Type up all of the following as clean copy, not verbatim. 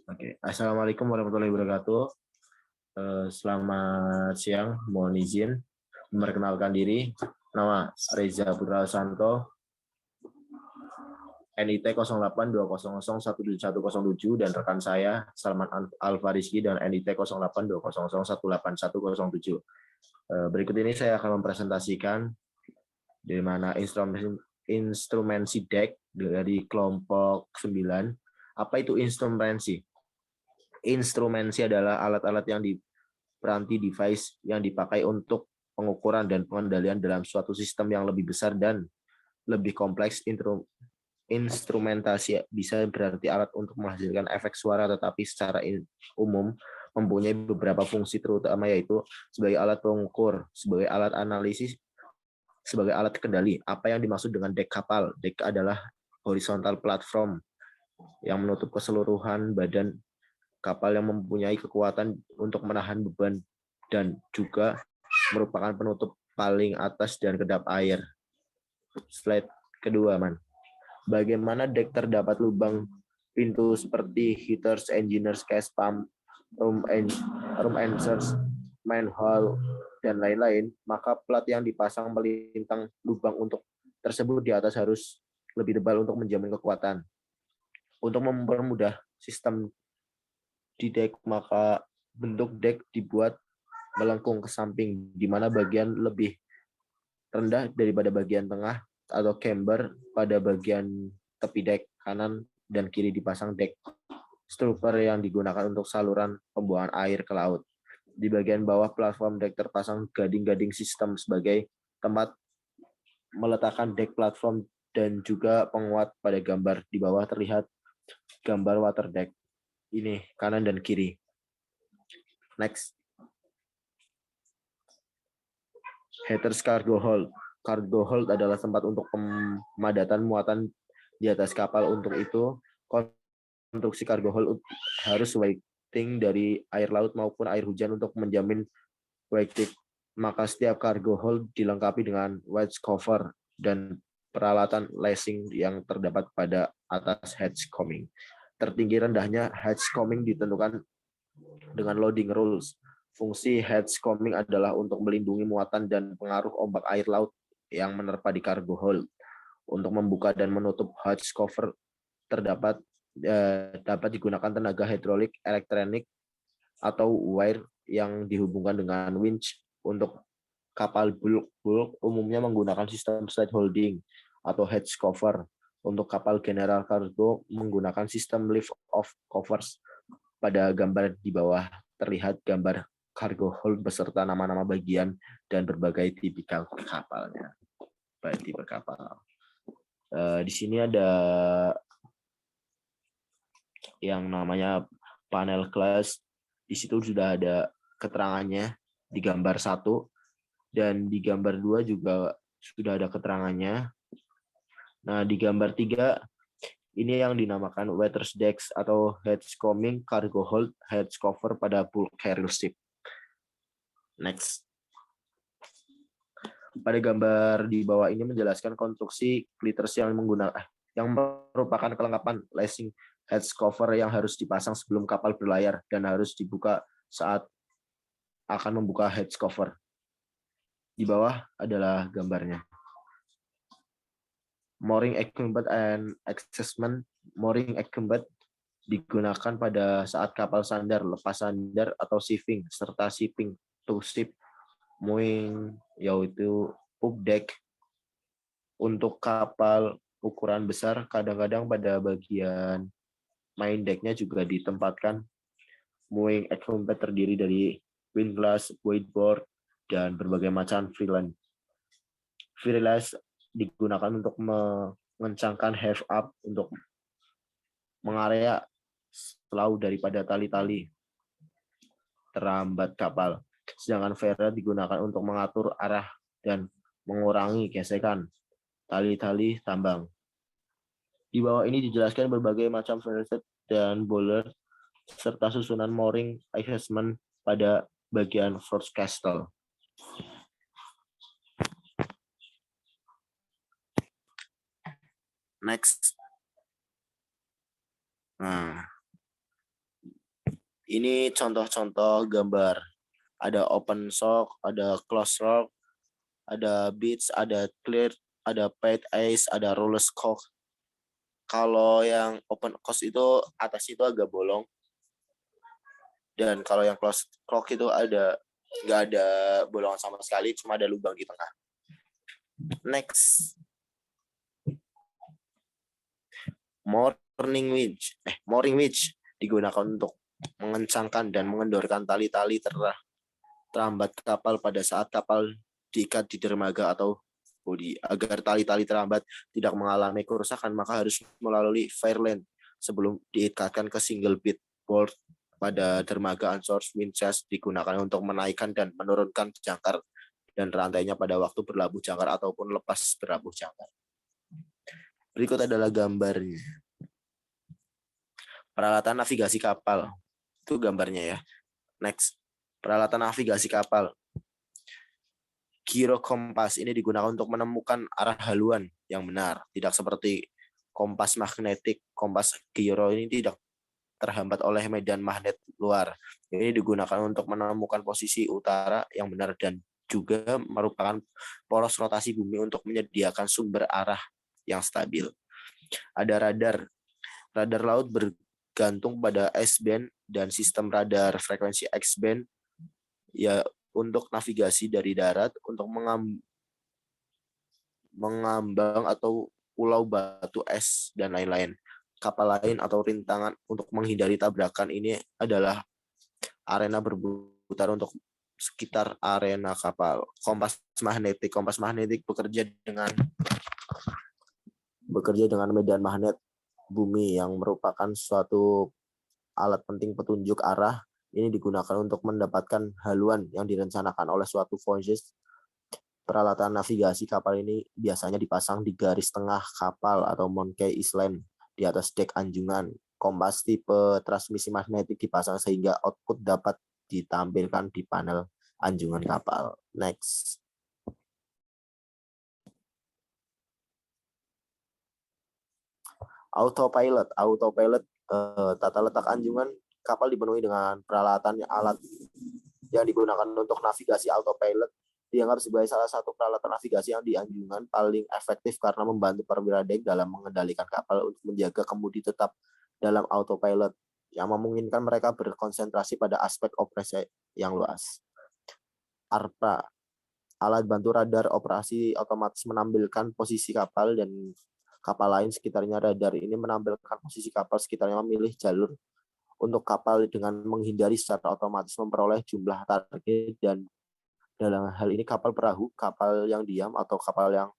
Oke, Assalamualaikum warahmatullahi wabarakatuh. Selamat siang, mohon izin memperkenalkan diri. Nama Reza Putra Santo, NIT 0820017107 dan rekan saya Salman Alfa Rizky dan NIT 0820018107. Berikut ini saya akan mempresentasikan di mana instrumensi deck dari kelompok 9. Apa itu instrumensi? Instrumensi adalah alat-alat yang peranti device yang dipakai untuk pengukuran dan pengendalian dalam suatu sistem yang lebih besar dan lebih kompleks. Instrumentasi bisa berarti alat untuk menghasilkan efek suara, tetapi secara umum mempunyai beberapa fungsi terutama, yaitu sebagai alat pengukur, sebagai alat analisis, sebagai alat kendali. Apa yang dimaksud dengan dek kapal? Dek adalah horizontal platform yang menutup keseluruhan badan kapal yang mempunyai kekuatan untuk menahan beban dan juga merupakan penutup paling atas dan kedap air. Slide kedua, Man. Bagaimana dek terdapat lubang pintu seperti heaters, engineers, gas pump, room entrance, manhole, dan lain-lain, maka plat yang dipasang melintang lubang untuk tersebut di atas harus lebih tebal untuk menjamin kekuatan. Untuk mempermudah sistem di dek, maka bentuk dek dibuat melengkung ke samping, di mana bagian lebih rendah daripada bagian tengah atau camber. Pada bagian tepi dek kanan dan kiri dipasang dek struktur yang digunakan untuk saluran pembuangan air ke laut. Di bagian bawah platform dek terpasang gading-gading sistem sebagai tempat meletakkan dek platform dan juga penguat. Pada gambar di bawah terlihat gambar water deck. Ini kanan dan kiri. Next. Heaters cargo hold. Cargo hold adalah tempat untuk pemadatan muatan di atas kapal. Untuk itu, konstruksi cargo hold harus weighting dari air laut maupun air hujan untuk menjamin weighting. Maka setiap cargo hold dilengkapi dengan wedge cover dan peralatan lacing yang terdapat pada atas hatch coaming. Tertinggi rendahnya hatch coaming ditentukan dengan loading rules. Fungsi hatch coaming adalah untuk melindungi muatan dan pengaruh ombak air laut yang menerpa di cargo hold. Untuk membuka dan menutup hatch cover dapat digunakan tenaga hidrolik, elektronik, atau wire yang dihubungkan dengan winch. Untuk kapal bulk umumnya menggunakan sistem slide holding atau hatch cover. Untuk kapal general cargo menggunakan sistem lift off covers. Pada gambar di bawah terlihat gambar cargo hold beserta nama-nama bagian dan berbagai tipikal kapalnya. Tipe kapal. Di sini ada yang namanya panel class. Di situ sudah ada keterangannya di gambar 1 dan di gambar 2 juga sudah ada keterangannya. Nah, di gambar 3 ini yang dinamakan water's decks atau hatch coaming, cargo hold, hatch cover pada bulk carrier ship. Next. Pada gambar di bawah ini menjelaskan konstruksi glitters yang merupakan kelengkapan lacing hatch cover yang harus dipasang sebelum kapal berlayar dan harus dibuka saat akan membuka hatch cover. Di bawah adalah gambarnya. Mooring equipment and assessment. Mooring equipment digunakan pada saat kapal sandar, lepas sandar, atau shipping, serta shipping to ship. Mooring yaitu up deck. Untuk kapal ukuran besar, kadang-kadang pada bagian main decknya juga ditempatkan mooring equipment terdiri dari windlass, wakeboard, dan berbagai macam freelance. Freelance digunakan untuk mengencangkan heave up untuk mengarea selalu daripada tali-tali terambat kapal. Sedangkan ferret digunakan untuk mengatur arah dan mengurangi gesekan tali-tali tambang. Di bawah ini dijelaskan berbagai macam ferret dan boiler serta susunan mooring assessment pada bagian forecastle. Next. Nah, Ini contoh-contoh gambar. Ada open shock, ada close shock, ada beach, ada clear, ada paid ice, ada roller shock. Kalau yang open cost itu atas itu agak bolong. Dan kalau yang close shock itu nggak ada bolongan sama sekali, cuma ada lubang di tengah. Next. Mooring winch digunakan untuk mengencangkan dan mengendorkan tali-tali terambat kapal pada saat kapal diikat di dermaga atau bodi. Agar tali-tali terambat tidak mengalami kerusakan, maka harus melalui fairlane sebelum diikatkan ke single bead board pada dermaga. Anchor winches digunakan untuk menaikkan dan menurunkan jangkar dan rantainya pada waktu berlabuh jangkar ataupun lepas berlabuh jangkar. Berikut adalah gambarnya. Peralatan navigasi kapal. Itu gambarnya ya. Next. Peralatan navigasi kapal. Gyrokompas ini digunakan untuk menemukan arah haluan yang benar. Tidak seperti kompas magnetik. Kompas gyro ini tidak terhambat oleh medan magnet luar. Ini digunakan untuk menemukan posisi utara yang benar dan juga merupakan poros rotasi bumi untuk menyediakan sumber arah yang stabil. Ada radar. Radar laut bergantung pada S-band dan sistem radar frekuensi X-band ya untuk navigasi dari darat, untuk mengambang atau pulau batu es dan lain-lain. Kapal lain atau rintangan untuk menghindari tabrakan ini adalah arena berputar untuk sekitar arena kapal. Kompas magnetik bekerja dengan medan magnet bumi yang merupakan suatu alat penting petunjuk arah. Ini digunakan untuk mendapatkan haluan yang direncanakan oleh suatu voyage. Peralatan navigasi kapal ini biasanya dipasang di garis tengah kapal atau Monkey Island di atas dek anjungan. Kompas tipe transmisi magnetik dipasang sehingga output dapat ditampilkan di panel anjungan kapal. Next. Autopilot tata letak anjungan kapal dipenuhi dengan peralatan alat yang digunakan untuk navigasi. Autopilot dianggap sebagai salah satu peralatan navigasi yang di anjungan paling efektif karena membantu perwira dek dalam mengendalikan kapal untuk menjaga kemudi tetap dalam autopilot yang memungkinkan mereka berkonsentrasi pada aspek operasi yang luas. ARPA, alat bantu radar operasi otomatis menampilkan posisi kapal dan kapal lain sekitarnya. Radar ini menampilkan posisi kapal sekitarnya, memilih jalur untuk kapal dengan menghindari secara otomatis memperoleh jumlah target. Dan dalam hal ini kapal perahu, kapal yang diam, atau kapal yang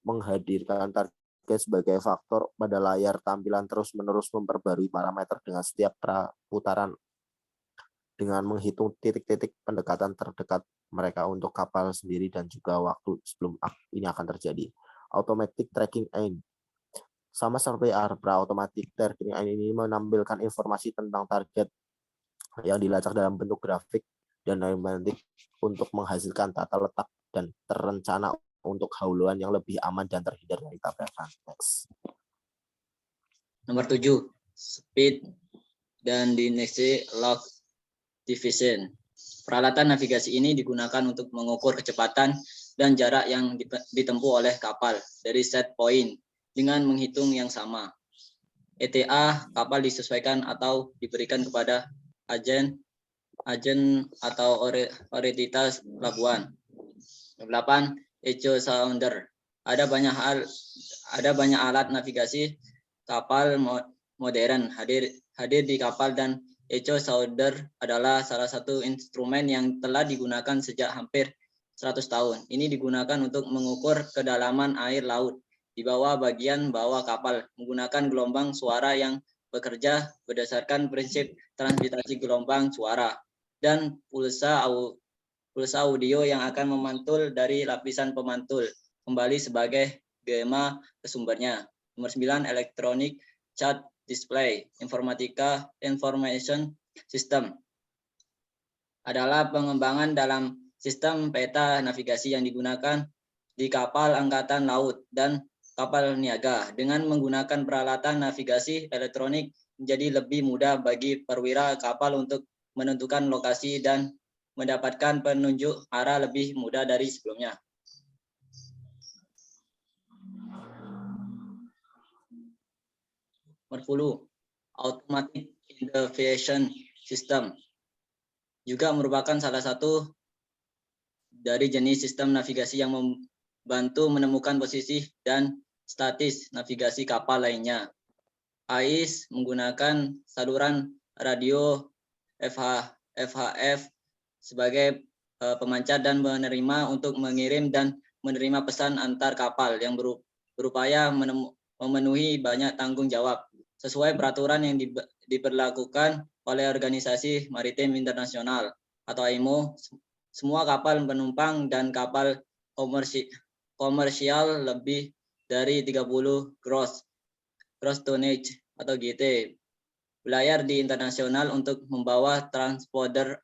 menghadirkan target sebagai faktor pada layar tampilan terus-menerus memperbarui parameter dengan setiap putaran dengan menghitung titik-titik pendekatan terdekat mereka untuk kapal sendiri dan juga waktu sebelum ini akan terjadi. Automatic Tracking Aim. Sama seperti ARPA, Automatic Tracking Aim ini menampilkan informasi tentang target yang dilacak dalam bentuk grafik dan dynamic untuk menghasilkan tata letak dan terencana untuk haluan yang lebih aman dan terhindar dari tabrakan. Next. Nomor 7, Speed dan Dynamic Log Division. Peralatan navigasi ini digunakan untuk mengukur kecepatan dan jarak yang ditempuh oleh kapal dari set point dengan menghitung yang sama. ETA, kapal disesuaikan atau diberikan kepada agen atau otoritas pelabuhan. 8. Echo Sounder. Ada banyak alat navigasi kapal modern hadir di kapal, dan Echo Sounder adalah salah satu instrumen yang telah digunakan sejak hampir 100 tahun. Ini digunakan untuk mengukur kedalaman air laut di bawah bagian bawah kapal menggunakan gelombang suara yang bekerja berdasarkan prinsip transmitasi gelombang suara dan pulsa audio yang akan memantul dari lapisan pemantul kembali sebagai gema ke sumbernya. Nomor 9, Electronic Chart Display Information System adalah pengembangan dalam sistem peta navigasi yang digunakan di kapal angkatan laut dan kapal niaga. Dengan menggunakan peralatan navigasi elektronik menjadi lebih mudah bagi perwira kapal untuk menentukan lokasi dan mendapatkan penunjuk arah lebih mudah dari sebelumnya. Nomor 10, Automatic Navigation System juga merupakan salah satu dari jenis sistem navigasi yang membantu menemukan posisi dan status navigasi kapal lainnya. AIS menggunakan saluran radio FHF sebagai pemancar dan menerima untuk mengirim dan menerima pesan antar kapal yang berupaya memenuhi banyak tanggung jawab sesuai peraturan yang diberlakukan oleh Organisasi Maritim Internasional atau IMO. Semua kapal penumpang dan kapal komersial lebih dari 30 gross tonnage atau GT belayar di internasional untuk membawa transponder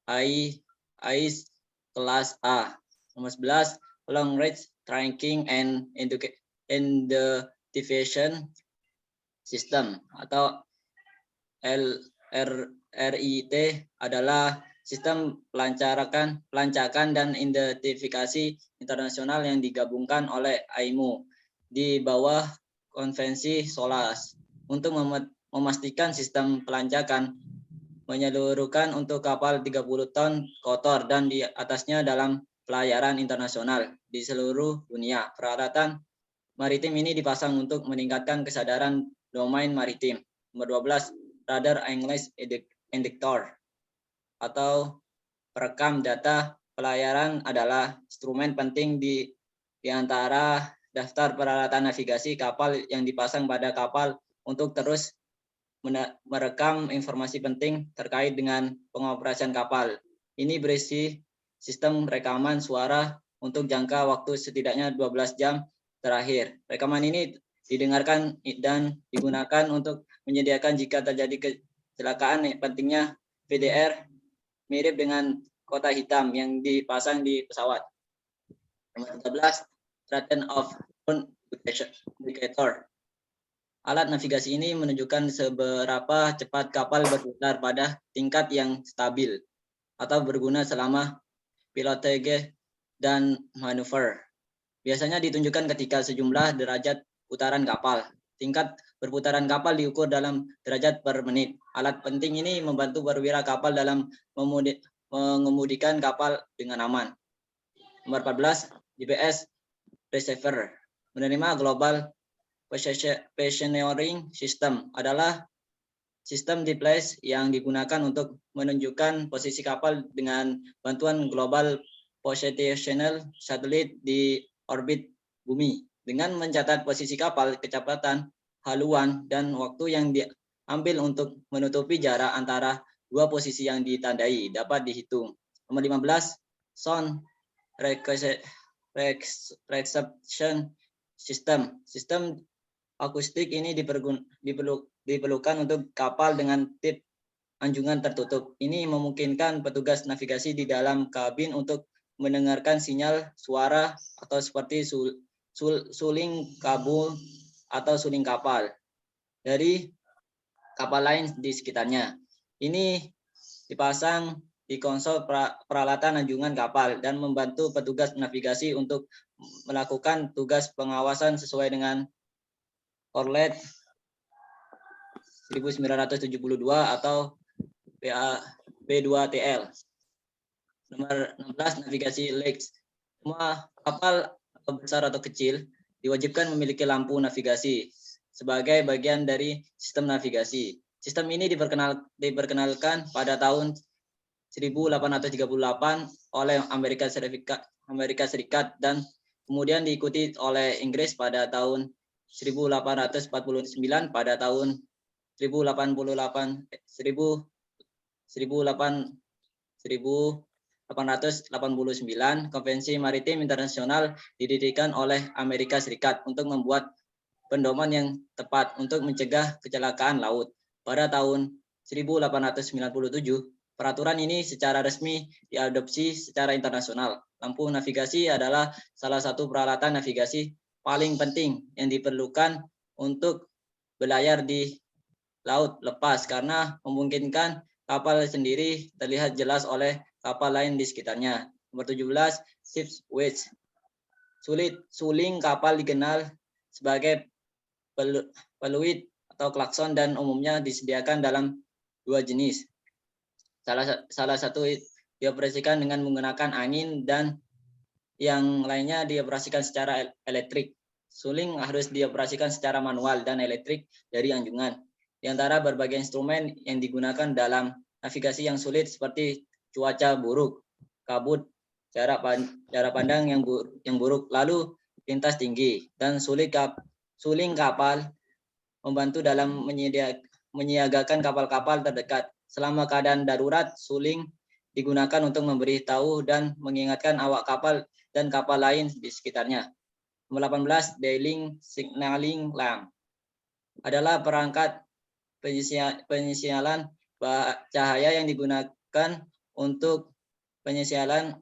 AIS kelas A. Nomor 11, Long Range Tracking and Identification System atau RIT adalah sistem pelancakan dan identifikasi internasional yang digabungkan oleh IMO di bawah konvensi SOLAS untuk memastikan sistem pelancakan menyeluruhkan untuk kapal 30 ton kotor dan di atasnya dalam pelayaran internasional di seluruh dunia. Peralatan maritim ini dipasang untuk meningkatkan kesadaran domain maritim. Nomor 12, Radar Angle Indicator atau perekam data pelayaran adalah instrumen penting di antara daftar peralatan navigasi kapal yang dipasang pada kapal untuk terus merekam informasi penting terkait dengan pengoperasian kapal. Ini berisi sistem rekaman suara untuk jangka waktu setidaknya 12 jam terakhir. Rekaman ini didengarkan dan digunakan untuk menyediakan jika terjadi kecelakaan. Pentingnya VDR mirip dengan kotak hitam yang dipasang di pesawat. Nomor 13, Pattern of Indicator. Alat navigasi ini menunjukkan seberapa cepat kapal berputar pada tingkat yang stabil atau berguna selama pilotage dan manuver. Biasanya ditunjukkan ketika sejumlah derajat putaran kapal. Tingkat berputaran kapal diukur dalam derajat per menit. Alat penting ini membantu perwira kapal dalam mengemudikan kapal dengan aman. Nomor 14, GPS Receiver. Menerima Global Positioning System adalah sistem device yang digunakan untuk menunjukkan posisi kapal dengan bantuan Global Positional Satellite di orbit bumi. Dengan mencatat posisi kapal, kecepatan, haluan, dan waktu yang diambil untuk menutupi jarak antara dua posisi yang ditandai dapat dihitung. Nomor 15, Sound Reception System. Sistem akustik ini diperlukan untuk kapal dengan tip anjungan tertutup. Ini memungkinkan petugas navigasi di dalam kabin untuk mendengarkan sinyal suara atau seperti suling kabel atau suling kapal dari kapal lain di sekitarnya. Ini dipasang di konsol peralatan anjungan kapal dan membantu petugas navigasi untuk melakukan tugas pengawasan sesuai dengan Orlet 1972 atau P2TL. Nomor 16, navigasi lights. Semua kapal besar atau kecil diwajibkan memiliki lampu navigasi sebagai bagian dari sistem navigasi. Sistem ini diperkenalkan pada tahun 1838 oleh Amerika Serikat dan kemudian diikuti oleh Inggris pada tahun 1849. Pada tahun 1889 Konvensi Maritim Internasional didirikan oleh Amerika Serikat untuk membuat pedoman yang tepat untuk mencegah kecelakaan laut. Pada tahun 1897 peraturan ini secara resmi diadopsi secara internasional. Lampu navigasi adalah salah satu peralatan navigasi paling penting yang diperlukan untuk berlayar di laut lepas karena memungkinkan kapal sendiri terlihat jelas oleh kapal lain di sekitarnya. Nomor 17, ship's wedge. Suling kapal dikenal sebagai peluit atau klakson dan umumnya disediakan dalam dua jenis. Salah satu dioperasikan dengan menggunakan angin dan yang lainnya dioperasikan secara elektrik. Suling harus dioperasikan secara manual dan elektrik dari anjungan. Di antara berbagai instrumen yang digunakan dalam navigasi yang sulit seperti cuaca buruk, kabut, jarak pandang yang buruk, lalu lintas tinggi, dan suling kapal membantu dalam menyiagakan kapal-kapal terdekat. Selama keadaan darurat, suling digunakan untuk memberitahu dan mengingatkan awak kapal dan kapal lain di sekitarnya. Nomor 18, Daylight Signaling Lamp adalah perangkat penyisialan cahaya yang digunakan untuk penyiaran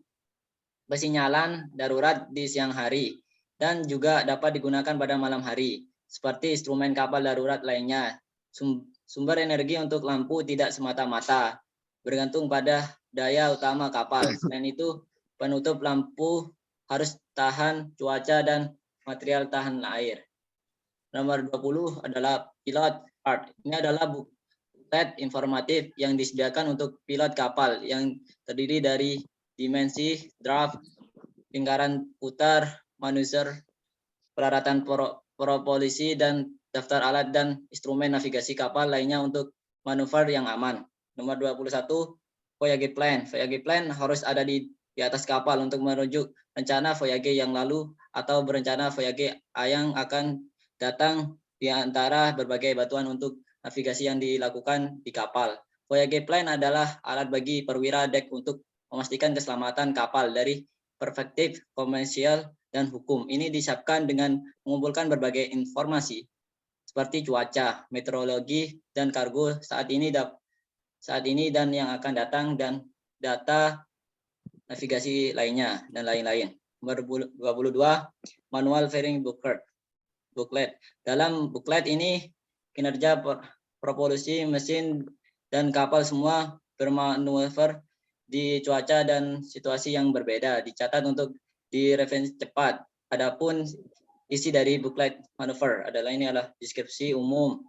darurat di siang hari dan juga dapat digunakan pada malam hari seperti instrumen kapal darurat lainnya. Sumber energi untuk lampu tidak semata-mata bergantung pada daya utama kapal. Selain itu, penutup lampu harus tahan cuaca dan material tahan air. Nomor 20 adalah pilot card. Ini adalah buklet informatif yang disediakan untuk pilot kapal yang terdiri dari dimensi, draft, lingkaran putar, manuver, peralatan propulsi, dan daftar alat dan instrumen navigasi kapal lainnya untuk manuver yang aman. Nomor 21, voyage plan. Voyage plan harus ada di atas kapal untuk merujuk rencana voyage yang lalu atau berencana voyage yang akan datang di antara berbagai bantuan untuk navigasi yang dilakukan di kapal. Voyage plan adalah alat bagi perwira dek untuk memastikan keselamatan kapal dari perspektif komersial dan hukum. Ini disiapkan dengan mengumpulkan berbagai informasi seperti cuaca, meteorologi, dan kargo saat ini dan yang akan datang, dan data navigasi lainnya dan lain-lain. Nomor 22, manual fairing booklet. Dalam buklet ini kinerja propulsi mesin dan kapal semua bermanuver di cuaca dan situasi yang berbeda dicatat untuk direferensi cepat. Adapun isi dari buklet manuver adalah deskripsi umum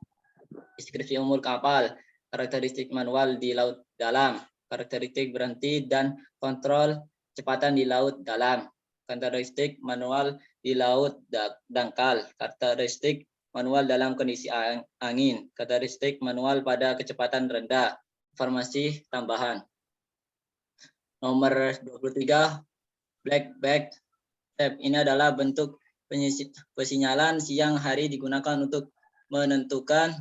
kapal, karakteristik manual di laut dalam, karakteristik berhenti dan kontrol kecepatan di laut dalam, karakteristik manual di laut dangkal, karakteristik manual dalam kondisi angin, karakteristik manual pada kecepatan rendah, informasi tambahan. Nomor 23, black bag step. Ini adalah bentuk pesinyalan siang hari digunakan untuk menentukan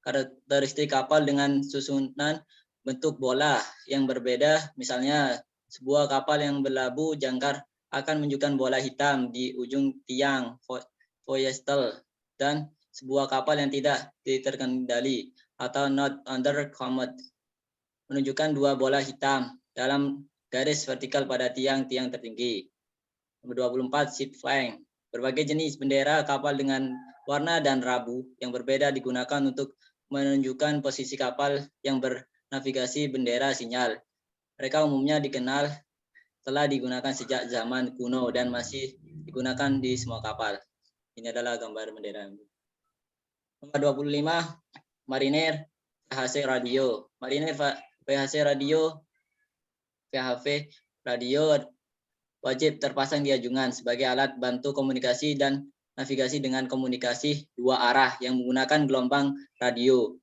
karakteristik kapal dengan susunan bentuk bola yang berbeda. Misalnya, sebuah kapal yang berlabuh jangkar akan menunjukkan bola hitam di ujung tiang foyestel, dan sebuah kapal yang tidak terkendali atau not under command menunjukkan dua bola hitam dalam garis vertikal pada tiang-tiang tertinggi. Nomor 24, ship flag. Berbagai jenis bendera kapal dengan warna dan rabu yang berbeda digunakan untuk menunjukkan posisi kapal yang bernavigasi bendera sinyal. Mereka umumnya dikenal telah digunakan sejak zaman kuno dan masih digunakan di semua kapal. Ini adalah gambar bendera. Nomor 25, Mariner VHF radio. Mariner VHF radio wajib terpasang di anjungan sebagai alat bantu komunikasi dan navigasi dengan komunikasi dua arah yang menggunakan gelombang radio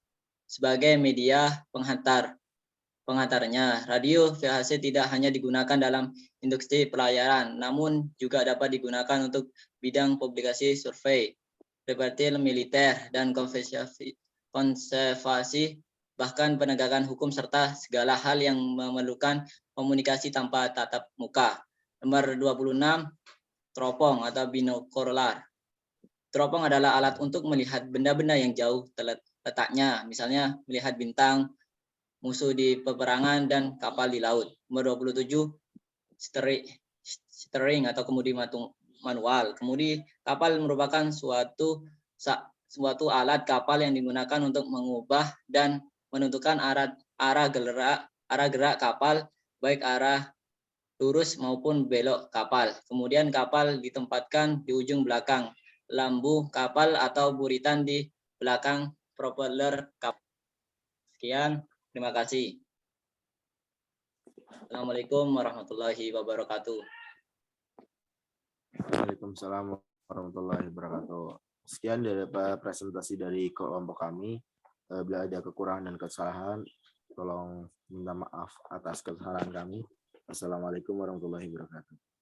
sebagai media penghantarnya. Radio VHF tidak hanya digunakan dalam industri pelayaran, namun juga dapat digunakan untuk bidang publikasi survei, repertil militer, dan konservasi, bahkan penegakan hukum serta segala hal yang memerlukan komunikasi tanpa tatap muka. Nomor 26, teropong atau binokular. Teropong adalah alat untuk melihat benda-benda yang jauh letaknya, misalnya melihat bintang, musuh di peperangan, dan kapal di laut. Nomor 27, steering atau kemudi manual. Kemudian kapal merupakan suatu alat kapal yang digunakan untuk mengubah dan menentukan arah gerak kapal, baik arah lurus maupun belok kapal. Kemudian kapal ditempatkan di ujung belakang lambu kapal atau buritan di belakang propeller kapal. Sekian, terima kasih. Assalamualaikum warahmatullahi wabarakatuh. Waalaikumsalam warahmatullahi wabarakatuh. Sekian dari presentasi dari kelompok kami. Bila ada kekurangan dan kesalahan, tolong minta maaf atas kesalahan kami. Assalamualaikum warahmatullahi wabarakatuh.